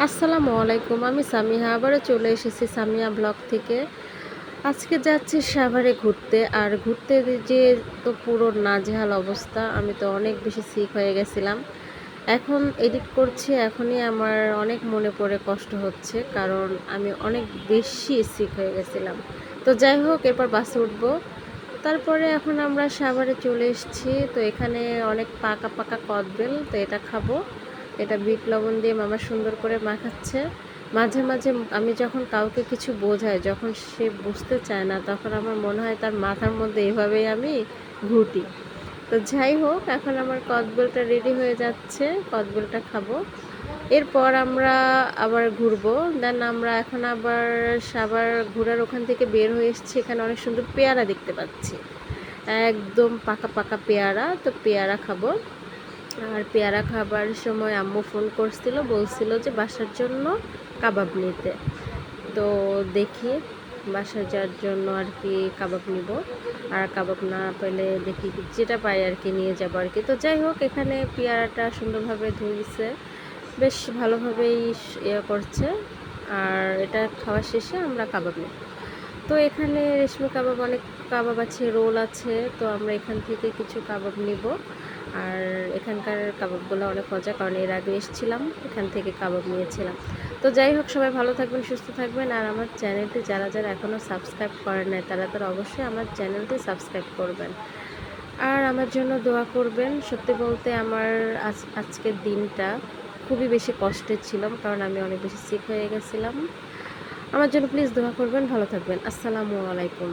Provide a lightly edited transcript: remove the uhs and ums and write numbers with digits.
আসসালামু আলাইকুম। আমি সামিহা আবারও চলে এসেছি সামিয়া ব্লগ থেকে। আজকে যাচ্ছি সাভারে ঘুরতে। আর ঘুরতে যেয়ে তো পুরো নাজেহাল অবস্থা। আমি তো অনেক বেশি সিক হয়ে গেছিলাম। এখন এডিট করছি, এখনই আমার অনেক মনে পড়ে কষ্ট হচ্ছে। কারণ আমি অনেক বেশি সিক হয়ে গেছিলাম। তো যাই হোক, এরপর বাসে উঠবো। তারপরে এখন আমরা সাভারে চলে এসেছি। তো এখানে অনেক পাকা পাকা কদবেল, তো এটা খাবো। এটা বিট লবণ দিয়ে মামা সুন্দর করে মাখাচ্ছে। মাঝে মাঝে আমি যখন কাউকে কিছু বোঝাই, যখন সে বুঝতে চায় না, তখন আমার মনে হয় তার মাথার মধ্যে এভাবেই আমি ঘুটি। তো যাই হোক, এখন আমার কদবেলটা রেডি হয়ে যাচ্ছে, কদবেলটা খাবো। এরপর আমরা আবার ঘুরবো। দেন আমরা এখন আবার সাভার ঘোরার ওখান থেকে বের হয়ে এসেছি। এখানে অনেক সুন্দর পেয়ারা দেখতে পাচ্ছি, একদম পাকা পাকা পেয়ারা। তো পেয়ারা খাবো। আর পেয়ারা খাবার সময় আম্মু ফোন করছিল, বলছিল যে বাসার জন্য কাবাব নিতে। তো দেখি বাসায় যাওয়ার জন্য আর কি কাবাব নিব। আর কাবাব না পেলে দেখি যেটা পাই আর কি নিয়ে যাবো আর কি। তো যাই হোক, এখানে পেয়ারাটা সুন্দরভাবে ধুইছে, বেশ ভালোভাবেই ইয়ে করছে। আর এটা খাওয়া শেষে আমরা কাবাব নিব। তো এখানে রেশমি কাবাব, অনেক কাবাব আছে, রোল আছে। তো আমরা এখান থেকে কিছু কাবাব নিব। আর এখানকার কাবাবগুলো অনেক মজা, কারণ এর আগে এসেছিলাম, এখান থেকে কাবাব নিয়েছিলাম। তো যাই হোক, সবাই ভালো থাকবেন, সুস্থ থাকবেন। আর আমার চ্যানেলটি যারা যারা এখনও সাবস্ক্রাইব করেন নাই, তারা তারা অবশ্যই আমার চ্যানেলটি সাবস্ক্রাইব করবেন। আর আমার জন্য দোয়া করবেন। সত্যি বলতে আমার আজকের দিনটা খুবই বেশি কষ্টের ছিলাম, কারণ আমি অনেক বেশি সিক হয়ে গেছিলাম। আমার জন্য প্লিজ দোয়া করবেন। ভালো থাকবেন। আসসালামু আলাইকুম।